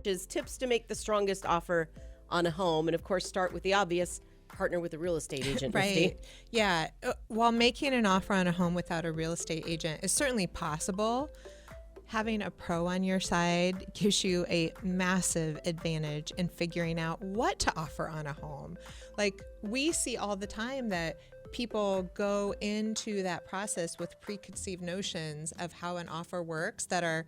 is tips to make the strongest offer on a home. And of course, start with the obvious, partner with a real estate agent. Right. Misty. Yeah. While making an offer on a home without a real estate agent is certainly possible, having a pro on your side gives you a massive advantage in figuring out what to offer on a home. Like, we see all the time that people go into that process with preconceived notions of how an offer works that are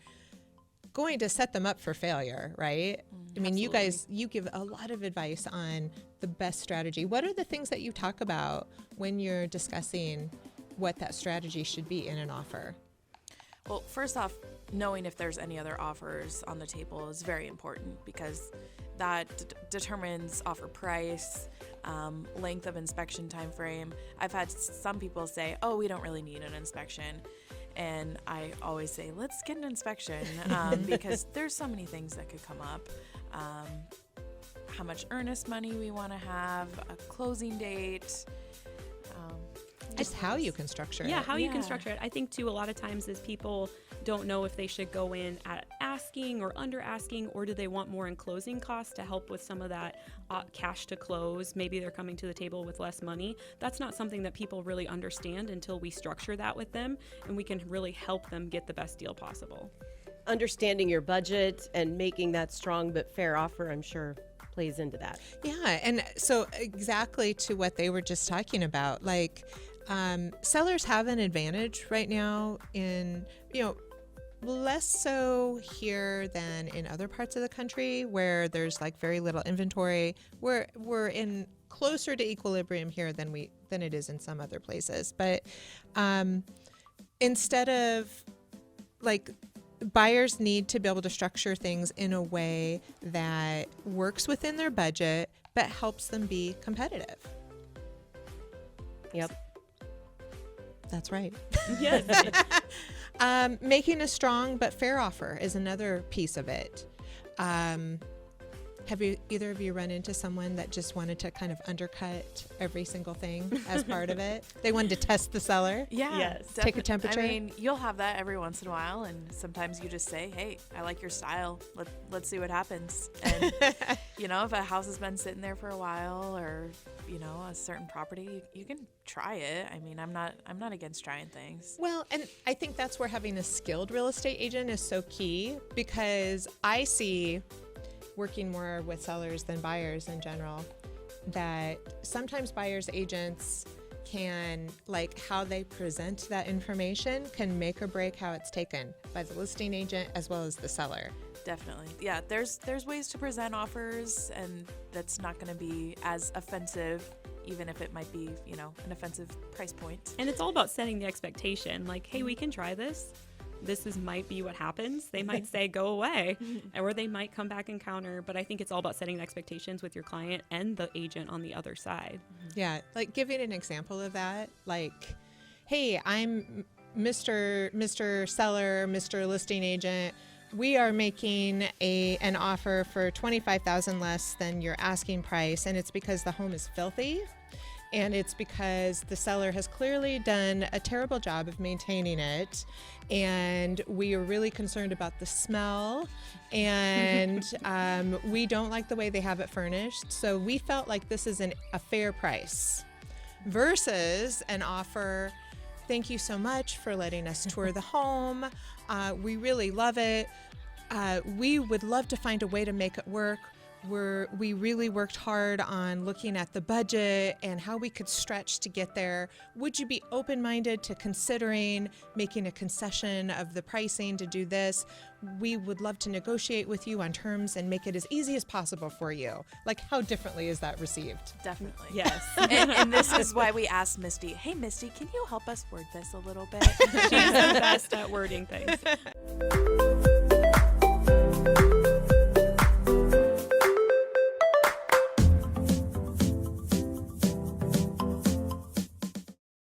going to set them up for failure, right? I mean, Absolutely. you give a lot of advice on the best strategy. What are the things that you talk about when you're discussing what that strategy should be in an offer? Well, first off, knowing if there's any other offers on the table is very important because that determines offer price, length of inspection time frame. I've had some people say, oh, we don't really need an inspection. And I always say, let's get an inspection because there's so many things that could come up. How much earnest money we want to have, a closing date. Just how you can structure it. Yeah, how you can Yeah. structure it. I think too, a lot of times is people don't know if they should go in at asking or under asking, or do they want more in closing costs to help with some of that cash to close. Maybe they're coming to the table with less money. That's not something that people really understand until we structure that with them, and we can really help them get the best deal possible. Understanding your budget and making that strong but fair offer, I'm sure, plays into that. Yeah, and so exactly to what they were just talking about, like sellers have an advantage right now in, less so here than in other parts of the country where there's like very little inventory. We're in closer to equilibrium here than it is in some other places. But instead of like, buyers need to be able to structure things in a way that works within their budget but helps them be competitive. Yep. That's right. Yes. Making a strong but fair offer is another piece of it. Have either of you run into someone that just wanted to kind of undercut every single thing as part of it? They wanted to test the seller? Yeah. Yes. Take a temperature? I mean, you'll have that every once in a while, and sometimes you just say, hey, I like your style. Let's see what happens. And, if a house has been sitting there for a while or, a certain property, you can try it. I mean, I'm not against trying things. Well, and I think that's where having a skilled real estate agent is so key, because I see, working more with sellers than buyers in general, that sometimes buyers agents can, like, how they present that information can make or break how it's taken by the listing agent as well as the seller. Definitely. Yeah, there's ways to present offers, and that's not going to be as offensive, even if it might be, an offensive price point. And it's all about setting the expectation. Like, hey, we can try this. This might be what happens. They might say, go away, or they might come back and counter. But I think it's all about setting expectations with your client and the agent on the other side. Yeah, like giving an example of that, like, hey, I'm Mr. Seller, Mr. Listing Agent. We are making an offer for $25,000 less than your asking price, and it's because the home is filthy. And it's because the seller has clearly done a terrible job of maintaining it. And we are really concerned about the smell. And we don't like the way they have it furnished. So we felt like this is a fair price versus an offer. Thank you so much for letting us tour the home. We really love it. We would love to find a way to make it work. We really worked hard on looking at the budget and how we could stretch to get there. Would you be open-minded to considering making a concession of the pricing to do this? We would love to negotiate with you on terms and make it as easy as possible for you. Like, how differently is that received? Definitely. Yes. and this is why we asked Misty, hey, Misty, can you help us word this a little bit? She's the best at wording things.